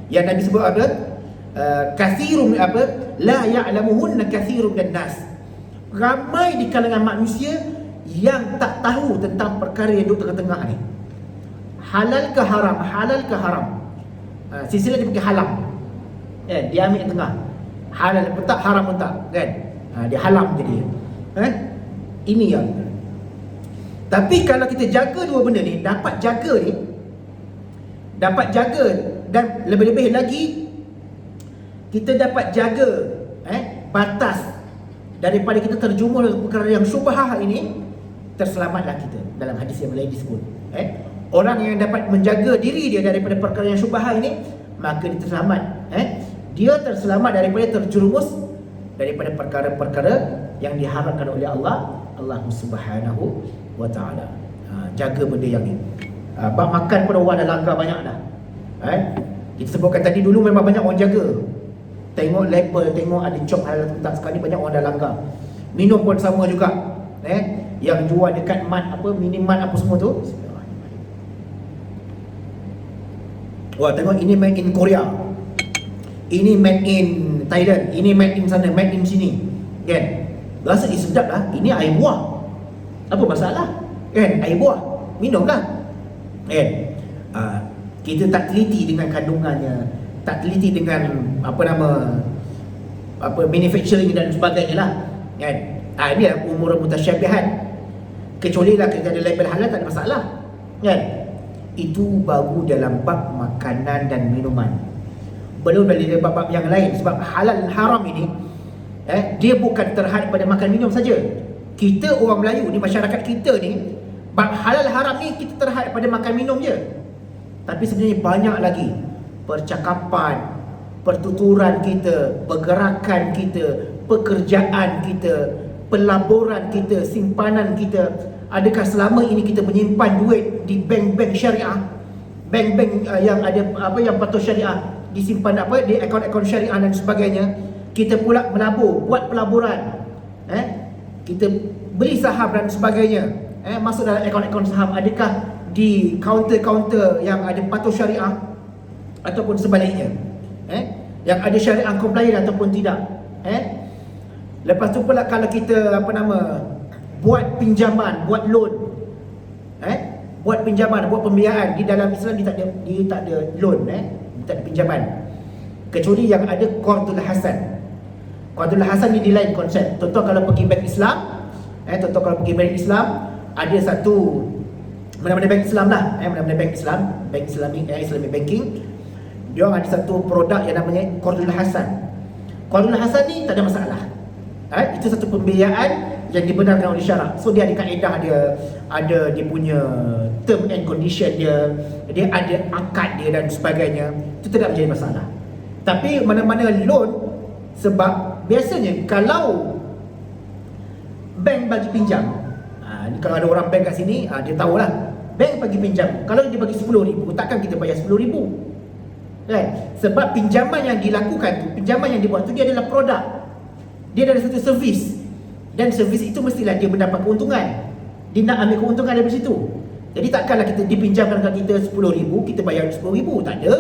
yang Nabi sebut apa? Kathirun la ya'lamuhunna kathirun dan nas. Ramai di kalangan manusia yang tak tahu tentang perkara yang duduk tengah-tengah ni. Halal ke haram? Silsilah dia pakai halam. Dia ambil yang tengah. Halal pun tak, haram pun tak, kan? Dia halam jadi. Ini yang. Tapi kalau kita jaga dua benda ni, dapat jaga dan lebih-lebih lagi kita dapat jaga batas daripada kita terjumus dalam perkara yang syubhah ini, terselamatlah kita. Dalam hadis yang lain disebut, orang yang dapat menjaga diri dia daripada perkara yang syubhah ini, maka dia terselamat. Dia terselamat daripada terjerumus daripada perkara-perkara yang diharapkan oleh Allah Subhanahu wa ta'ala. Jaga benda yang ni. Bab makan pun orang dah langgar banyak dah. Kita sebutkan tadi, dulu memang banyak orang jaga, tengok label, tengok ada cop halal atau tak. Sekarang ni banyak orang dah langgar. Minum pun sama juga. Yang jual dekat minimat apa semua tu. Wah, tengok ini made in Korea, ini made in Thailand, ini made in sana, made in sini, kan? Rasa sedap lah. Ini air buah, apa masalah, kan? Air buah, minumlah, kan? Kita tak teliti dengan kandungannya, tak teliti dengan manufacturing dan sebagainya lah, kan? Ini lah umur mutasyabihat. Kecuali lah kita ada label halal, tak ada masalah, kan? Itu baru dalam bab makanan dan minuman, belum dari bab-bab yang lain. Sebab halal dan haram ini dia bukan terhad pada makan minum saja. Kita orang Melayu ni, masyarakat kita ni, bab halal haram ni kita terhad pada makan minum je. Tapi sebenarnya banyak lagi percakapan, pertuturan kita, pergerakan kita, pekerjaan kita, pelaburan kita, simpanan kita. Adakah selama ini kita menyimpan duit di bank-bank syariah, bank-bank yang ada yang patuh syariah, disimpan di akaun-akaun syariah dan sebagainya? Kita pula melabur, buat pelaburan, kita beli saham dan sebagainya, masuk dalam akaun-akaun saham. Adakah di kaunter-kaunter yang ada patuh syariah ataupun sebaliknya? yang ada syariah compliant ataupun tidak. Lepas tu pula kalau kita buat pinjaman, buat loan, buat pinjaman, buat pembiayaan, di dalam Islam dia tak ada loan, tak ada pinjaman, kecuali yang ada qardul hasan. Qardul hasan ni di lain konsep. Contoh kalau pergi bank Islam, ada satu mana-mana bank Islam lah, mana-mana bank Islam, bank Islamic banking, dia orang ada satu produk yang namanya qardul hasan. Qardul hasan ni tak ada masalah. Itu satu pembiayaan yang dibenarkan oleh syarak. So dia ada kaedah dia, ada dia punya term and condition dia ada akad dia dan sebagainya. Itu tidak menjadi masalah. Tapi mana-mana loan, sebab biasanya kalau bank bagi pinjam, kalau ada orang bank kat sini, dia tahulah bank bagi pinjam. Kalau dia bagi 10,000, takkan kita bayar 10,000, kan? Sebab pinjaman yang dilakukan tu, pinjaman yang dibuat tu, dia adalah produk, dia adalah satu servis, dan servis itu mestilah dia mendapat keuntungan. Dia nak ambil keuntungan dari situ. Jadi takkanlah kita dipinjamkan kat kita 10,000, kita bayar 10,000, tak ada,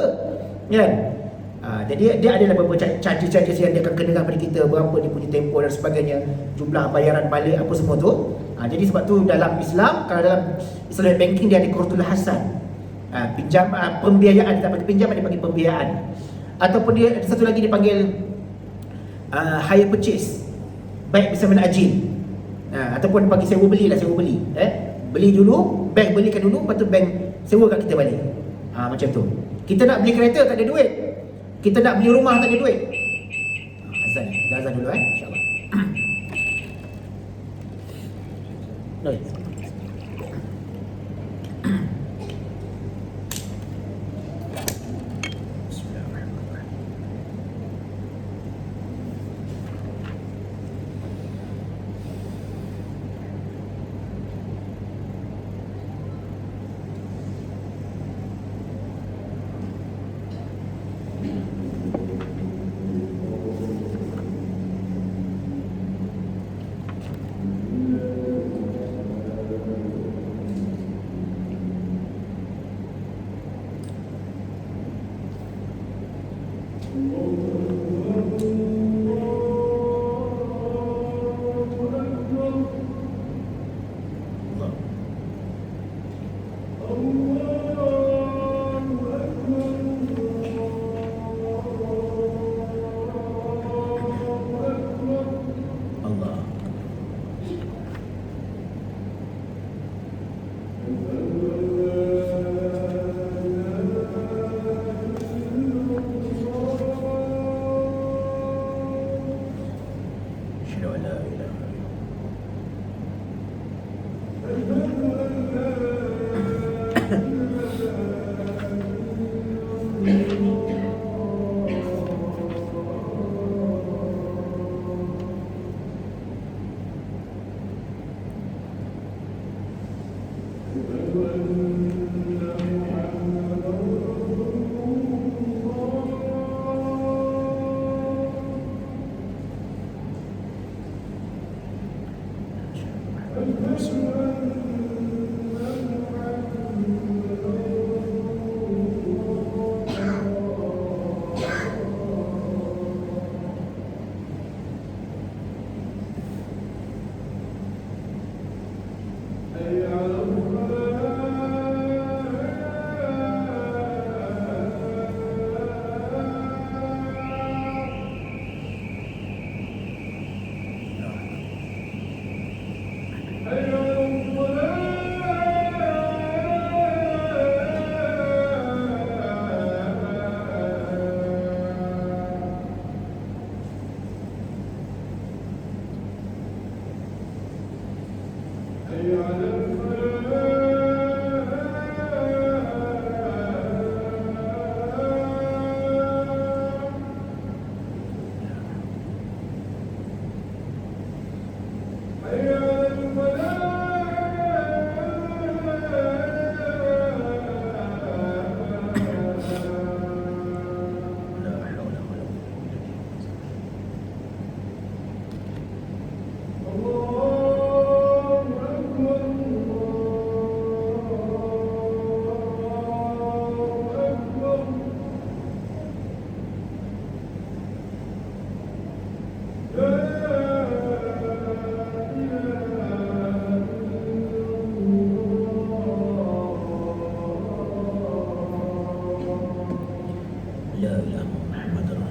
kan? Jadi dia adalah beberapa charges yang dia akan kenakan pada kita, berapa dia punya tempoh dan sebagainya, jumlah bayaran balik apa semua tu. Jadi sebab tu dalam Islam, kalau dalam Islamic banking dia ada qardul hasan. Pembiayaan, dia tak bagi pinjaman, dia bagi pembiayaan. Ataupun dia ada satu lagi dipanggil hire purchase, baik bersama ajil, ataupun bagi sewa beli. Beli dulu, bank belikan dulu, lepas tu bank sewa kat kita balik. Macam tu. Kita nak beli kereta tak ada duit, kita nak beli rumah tak ada duit. Azan dulu, insyaAllah. Baik.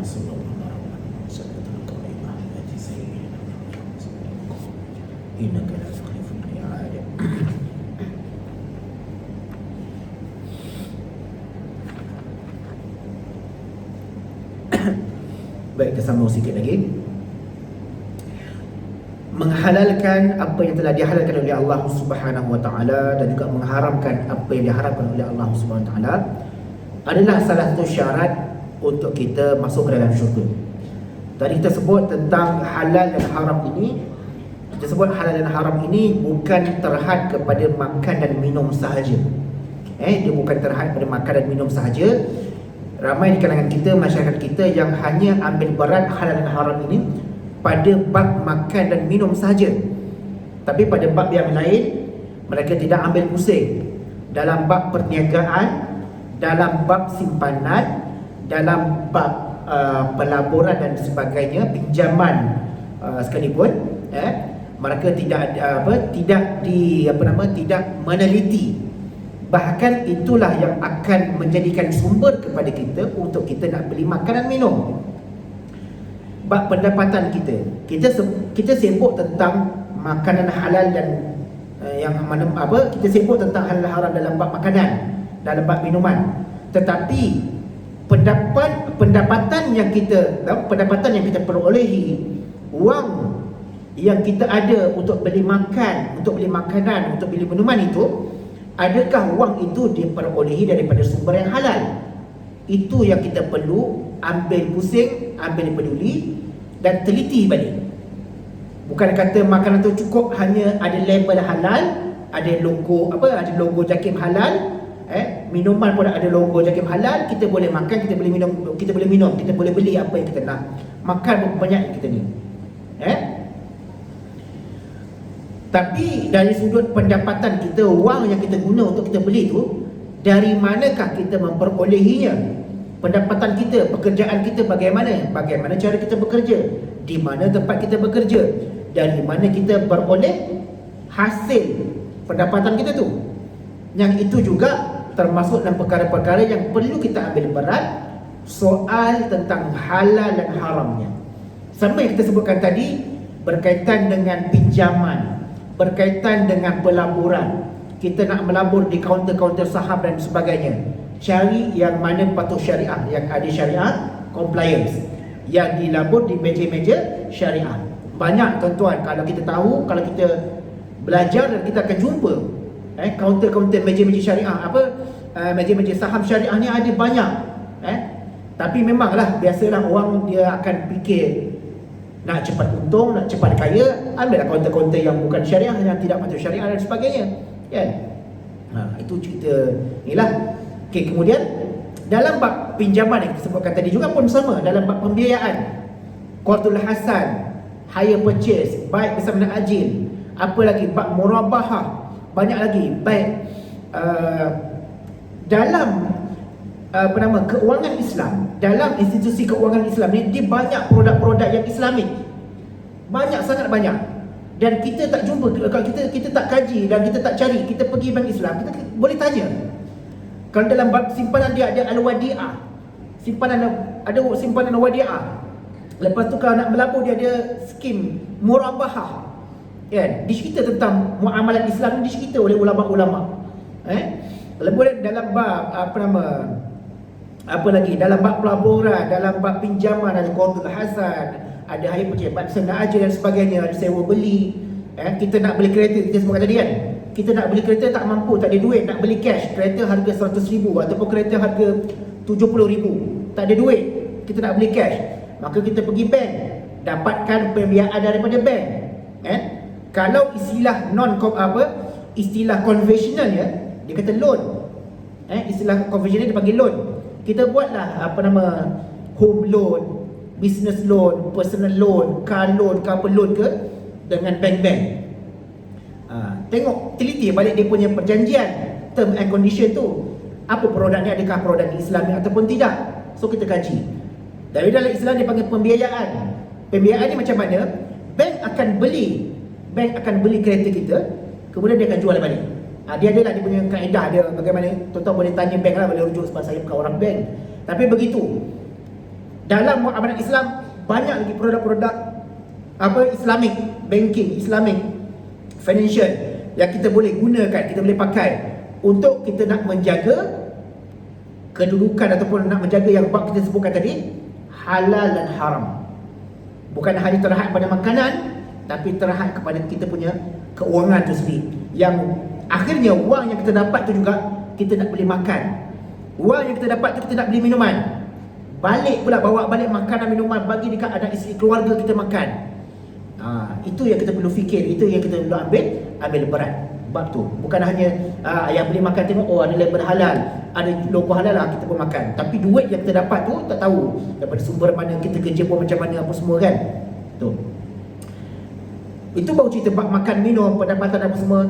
sallallahu alaihi wasallam innaka la tukhliful mi'ad. Baik, kita sambung sikit lagi. Menghalalkan apa yang telah dihalalkan oleh Allah Subhanahu wa taala dan juga mengharamkan apa yang diharamkan oleh Allah Subhanahu wa taala adalah salah satu syarat untuk kita masuk ke dalam syurga. Tadi kita sebut tentang halal dan haram ini. Kita sebut halal dan haram ini bukan terhad kepada makan dan minum sahaja. Dia bukan terhad pada makan dan minum sahaja. Ramai di kalangan kita, masyarakat kita yang hanya ambil berat halal dan haram ini pada bab makan dan minum sahaja. Tapi pada bab yang lain, mereka tidak ambil pusing. Dalam bab perniagaan, dalam bab simpanan, dalam bab pelaburan dan sebagainya, pinjaman sekalipun, mereka tidak tidak meneliti. Bahkan itulah yang akan menjadikan sumber kepada kita untuk kita nak beli makanan minum. Bab pendapatan kita sibuk tentang makanan halal dan kita sibuk tentang halal haram dalam bab makanan, dalam bab minuman. Tetapi pendapatan yang kita perolehi, wang yang kita ada untuk beli makan, untuk beli makanan, untuk beli minuman itu, adakah wang itu diperolehi daripada sumber yang halal? Itu yang kita perlu ambil pusing, ambil peduli dan teliti balik. Bukan kata makanan tu cukup hanya ada label halal, ada logo JAKIM halal, minuman pun ada logo JAKIM halal, kita boleh makan, kita boleh minum, kita boleh beli apa yang kita nak. Makan berapa banyak kita ni. Tapi dari sudut pendapatan kita, wang yang kita guna untuk kita beli tu, dari manakah kita memperolehinya? Pendapatan kita, pekerjaan kita bagaimana? Bagaimana cara kita bekerja? Di mana tempat kita bekerja? Dari mana kita beroleh hasil pendapatan kita tu? Yang itu juga termasuk dalam perkara-perkara yang perlu kita ambil berat, soal tentang halal dan haramnya. Sama yang kita sebutkan tadi, berkaitan dengan pinjaman, berkaitan dengan pelaburan. Kita nak melabur di kaunter-kaunter saham dan sebagainya, cari yang mana patuh syariah, yang ada syariah compliance, yang dilabur di meja-meja syariah. Banyak tuan-tuan, kalau kita tahu, kalau kita belajar, dan kita akan jumpa kaunter-kaunter meja-meja syariah, meja-meja saham syariah ni ada banyak. Tapi memanglah, biasalah orang dia akan fikir nak cepat untung, nak cepat kaya, ambillah kaunter-kaunter yang bukan syariah, yang tidak patuh syariah dan sebagainya, kan? Itu cerita inilah. Okey, kemudian dalam bab pinjaman yang kita sebutkan tadi juga pun sama. Dalam bab pembiayaan, qardul hasan, hire purchase, baik bersama ajil, apa lagi, bab murabahah, banyak lagi. Baik dalam keuangan Islam, dalam institusi keuangan Islam ni, dia banyak produk-produk yang Islamik. Banyak, sangat banyak. Dan kita tak jumpa, kalau kita tak kaji dan kita tak cari, kita pergi bank Islam, kita boleh tanya. Kalau dalam bab simpanan dia ada al-wadi'ah, ada simpanan wadi'ah. Lepas tu kalau nak melabur dia ada skim murabahah. Dicerita tentang muamalat Islam ni, dicerita oleh ulama-ulama. Kemudian dalam bab dalam bab pelaburan, dalam bab pinjaman, ada qardul hasan, ada hire purchase, bab sena aja dan sebagainya, ada sewa beli. Kita nak beli kereta, kita sebutkan tadi kan, kita nak beli kereta tak mampu, tak ada duit nak beli cash, kereta harga 100,000 ataupun kereta harga 70,000, tak ada duit, kita nak beli cash, maka kita pergi bank, dapatkan pembiayaan daripada bank. Kalau istilah istilah konvensional dia kata loan. Istilah konvensional dia panggil loan. Kita buatlah home loan, business loan, personal loan, car loan ke apa loan ke, dengan bank-bank. Tengok, teliti balik dia punya perjanjian, term and condition tu. Apa produk ni, adakah produk Islami ataupun tidak. So kita kaji. Dari dalam Islam dia panggil pembiayaan. Pembiayaan ni macam mana? Bank akan beli kereta kita, kemudian dia akan jual balik. Dia adalah dia punya kaedah dia bagaimana. Tuan-tuan boleh tanya bank lah, boleh rujuk sebab saya bukan orang bank. Tapi begitu. dalam muamalat Islam banyak lagi produk-produk Islamic banking, Islamic financial yang kita boleh gunakan, kita boleh pakai untuk kita nak menjaga kedudukan ataupun nak menjaga yang bab kita sebutkan tadi, halal dan haram. Bukan hanya terhad pada makanan, tapi terhad kepada kita punya keuangan tu sendiri, yang akhirnya wang yang kita dapat tu juga kita nak beli makan, wang yang kita dapat tu kita nak beli minuman, balik pula bawa balik makanan minuman bagi dekat anak isteri keluarga kita makan. Itu yang kita perlu fikir, itu yang kita perlu ambil berat bab tu. Bukan hanya yang beli makan tengok ada label halal, ada logo halal kita pun makan, tapi duit yang kita dapat tu tak tahu daripada sumber mana, kita kerja pun macam mana, apa semua kan tu. Itu baru cerita bab makan minum, pendapatan apa semua.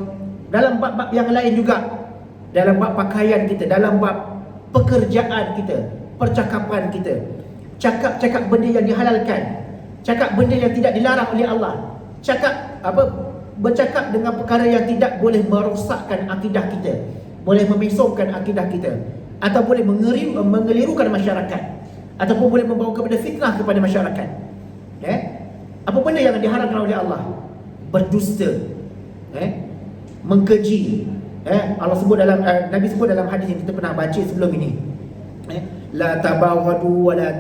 Dalam bab-bab yang lain juga, dalam bab pakaian kita, dalam bab pekerjaan kita, percakapan kita, cakap benda yang dihalalkan, cakap benda yang tidak dilarang oleh Allah, bercakap dengan perkara yang tidak boleh merosakkan akidah kita, boleh memesongkan akidah kita, atau boleh mengelirukan masyarakat, ataupun boleh membawa kepada fitnah kepada masyarakat. Apa benda yang diharamkan oleh Allah? Berdusta, mengkeji. Allah sebut dalam Nabi sebut dalam hadis yang kita pernah baca sebelum ini, la tabawadu wala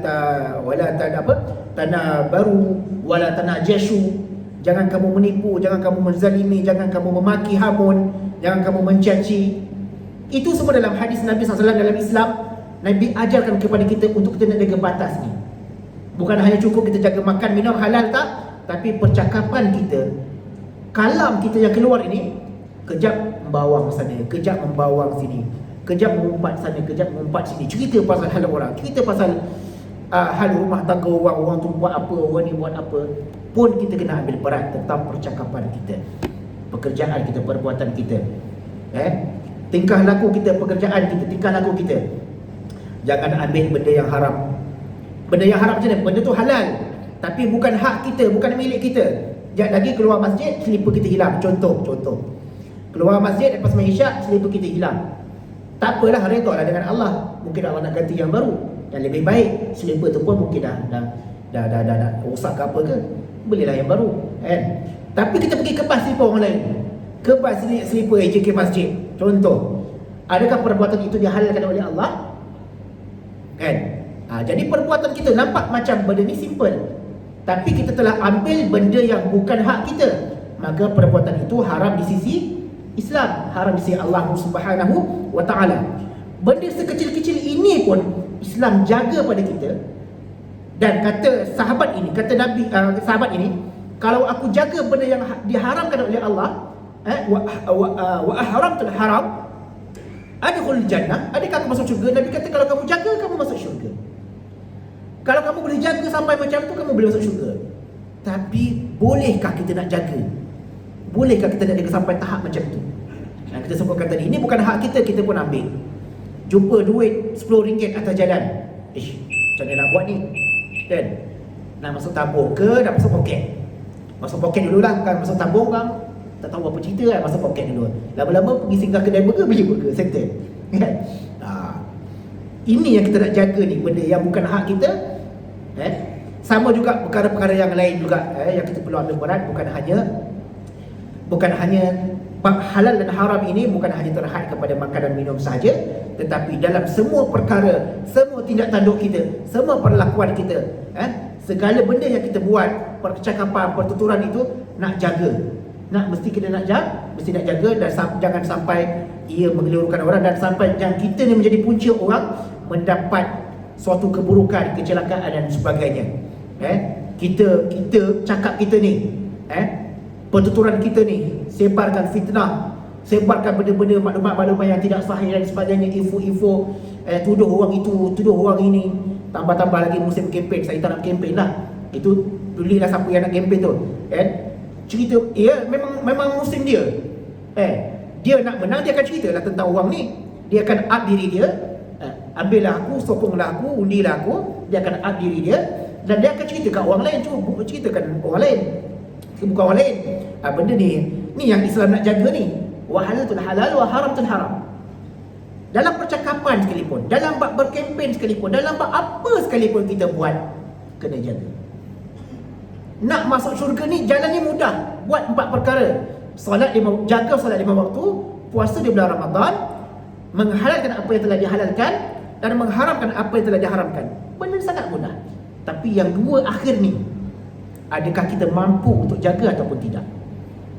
tanabaru wala tanajashu. Jangan kamu menipu, jangan kamu menzalimi, jangan kamu memaki hamun, jangan kamu mencaci. Itu semua dalam hadis Nabi SAW. Dalam Islam, Nabi ajarkan kepada kita untuk kita nak jaga batas ni. Bukan hanya cukup kita jaga makan minum halal tak, tapi percakapan kita, kalam kita yang keluar ini, kejap membawang sana, kejap membawang sini, kejap mengumpat sana, kejap mengumpat sini, cerita pasal hal orang, cerita pasal hal rumah tangga orang tu buat apa, orang ni buat apa. Pun kita kena ambil berat tentang percakapan kita, pekerjaan kita, perbuatan kita, tingkah laku kita, pekerjaan kita, tingkah laku kita. Jangan ambil benda yang haram. Benda yang haram macam mana? Benda tu halal, tapi bukan hak kita, bukan milik kita. Sekejap lagi keluar masjid, selipar kita hilang. Contoh keluar masjid lepas main isyak, selipar kita hilang. Tak apalah, redha lah dengan Allah. Mungkin Allah nak ganti yang baru, yang lebih baik. Selipar tu pun mungkin dah rosak ke apa ke, belilah yang baru, kan? Tapi kita pergi kebas selipar orang lain, kebas selipar AJK masjid, contoh. Adakah perbuatan itu dihalalkan oleh Allah? Kan? Jadi perbuatan kita nampak macam benda ni simple, tapi kita telah ambil benda yang bukan hak kita, maka perbuatan itu haram di sisi Islam, haram di sisi Allah Subhanahu wa ta'ala. Benda sekecil-kecil ini pun Islam jaga pada kita. Dan kata sahabat ini, kata Nabi, sahabat ini, kalau aku jaga benda yang diharamkan oleh Allah, wa ahramtul haram adkhul jannah, adakah aku masuk syurga? Nabi kata kalau kamu jaga, kamu masuk syurga. Kalau kamu boleh jaga sampai macam tu, kamu boleh masuk syurga. Tapi bolehkah kita nak jaga? Bolehkah kita nak jaga sampai tahap macam tu? Yang kita sebutkan tadi, ini bukan hak kita, kita pun ambil. Jumpa duit RM10 atas jalan, macam mana nak buat ni? Kan? Nak masuk tabung ke nak masuk poket? Masuk poket dulu lah, kan? Masuk tabung kan tak tahu apa cerita kan, masuk poket dulu. Lama-lama pergi singgah kedai burger, beli burger, settle. Kan? Ini yang kita nak jaga ni, benda yang bukan hak kita. Sama juga perkara-perkara yang lain juga, yang kita perlu ambil berat. Bukan hanya bab halal dan haram ini, bukan hanya terhad kepada makanan minum sahaja, tetapi dalam semua perkara, semua tindak tanduk kita, semua perlakuan kita, segala benda yang kita buat, percakapan, pertuturan itu nak jaga. Mesti kita nak jaga, dan jangan sampai ia mengelirukan orang, dan sampai yang kita ni menjadi punca orang mendapat suatu keburukan, kecelakaan dan sebagainya. Kita cakap kita ni, pertuturan kita ni, sebarkan fitnah, sebarkan benda-benda maklumat-maklumat yang tidak sahih dan sebagainya, info-info, tuduh orang itu, tuduh orang ini. Tambah-tambah lagi musim kempen, saya tak nak kempen lah. Itu tulislah siapa yang nak kempen tu, cerita, memang musim dia. Dia nak menang, dia akan ceritalah tentang orang ni. Dia akan up diri dia, ambillah aku, sokonglah aku, undilah aku. Dia akan up diri dia, dan dia akan ceritakan orang lain. Cuba ceritakan orang lain, bukan orang lain. Benda ni yang Islam nak jaga ni. Wa halatul halal wa haramtul haram. dalam percakapan sekalipun, dalam bab berkempen sekalipun, dalam bab apa sekalipun kita buat, kena jaga. Nak masuk syurga ni jalannya mudah. Buat 4 perkara. Jaga solat 5 waktu, puasa di bulan Ramadan, menghalalkan apa yang telah dihalalkan dan mengharamkan apa yang telah diharamkan. Benda sangat mudah. Tapi yang 2 akhir ni, adakah kita mampu untuk jaga ataupun tidak?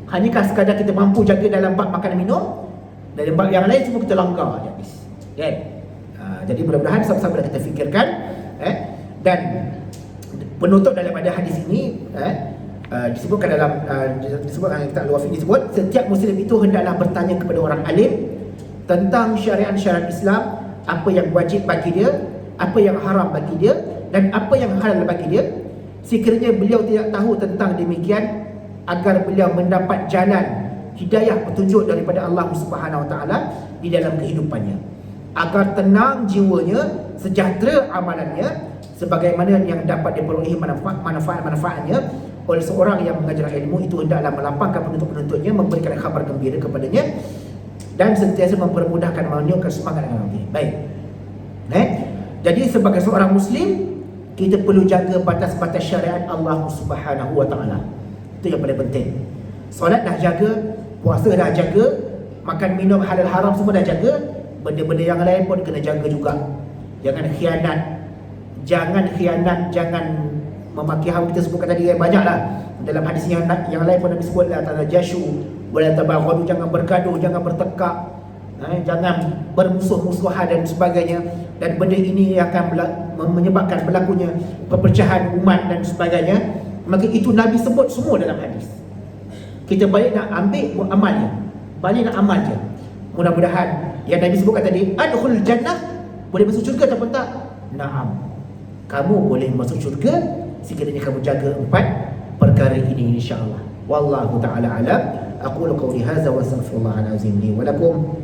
Hanyakah sekadar kita mampu jaga dalam bab makan dan minum, dalam bab yang lain semua kita langgar je habis. Kan? Jadi mudah-mudahan sama-sama kita fikirkan, dan penutup daripada hadis ini, disebutkan dalam disebutkan kitab Al-Wafi, disebut setiap muslim itu hendaklah bertanya kepada orang alim tentang syariat-syariat Islam, apa yang wajib bagi dia, apa yang haram bagi dia, dan apa yang halal bagi dia. Sekiranya beliau tidak tahu tentang demikian, agar beliau mendapat jalan hidayah petunjuk daripada Allah Subhanahu Wa Taala di dalam kehidupannya, agar tenang jiwanya, sejahtera amalannya, sebagaimana yang dapat diperolehi manfaat-manfaatnya oleh seorang yang mengajar ilmu. Itu hendaklah melapangkan penuntut-penuntutnya, memberikan khabar gembira kepadanya, dan sentiasa mempermudahkan, menunjukkan semangat dengan hati. Baik. Jadi sebagai seorang muslim, kita perlu jaga batas-batas syariat Allah Subhanahu Wa Taala. Itu yang paling penting. Solat dah jaga, puasa dah jaga, makan minum halal haram semua dah jaga, benda-benda yang lain pun kena jaga juga. Jangan khianat, jangan memaki hawa. Kita sebutkan tadi banyaklah dalam hadis yang lain pun Nabi sebut la tanajashu wala tabaghadu, jangan bergaduh, jangan bertekak, jangan bermusuh-musuhan dan sebagainya. Dan benda ini akan menyebabkan berlakunya perpecahan umat dan sebagainya. Maka itu Nabi sebut semua dalam hadis. Kita balik nak ambil amalnya, balik nak amal je. Mudah-mudahan yang Nabi sebutkan tadi, adkhul jannah, boleh masuk syurga ataupun tak? Naam, kamu boleh masuk syurga sekiranya kamu jaga 4 perkara ini, insya-Allah. Wallahu ta'ala alam. Aqulu qawli hadza wa astaghfirullahal azim li wa lakum.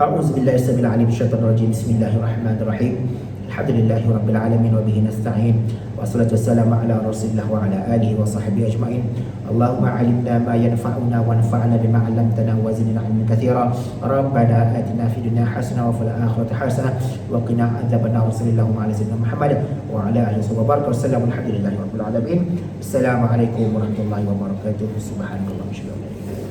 A'udzu billahi samil alim minasyaitonir rajim. Bismillahirrahmanirrahim. Alhamdulillahi rabbil alamin wa bihi nasta'in. Wassalatu wassalamu ala rasulillah wa ala alihi wa sahbihi ajma'in. Allahumma 'allimna ma yanfa'una wanfa'na bima 'allamtana wa zidna 'ilman katsira. Rabbana atina fid dunya hasanah wa fil akhirati hasanah wa qina adzabannar. Sallallahu ala sayyidina Muhammad wa ala alihi wa baraka wasallam. Alhamdulillahi rabbil alamin. Assalamualaikum warahmatullahi wabarakatuh. Subhanallah wa bihamdihi.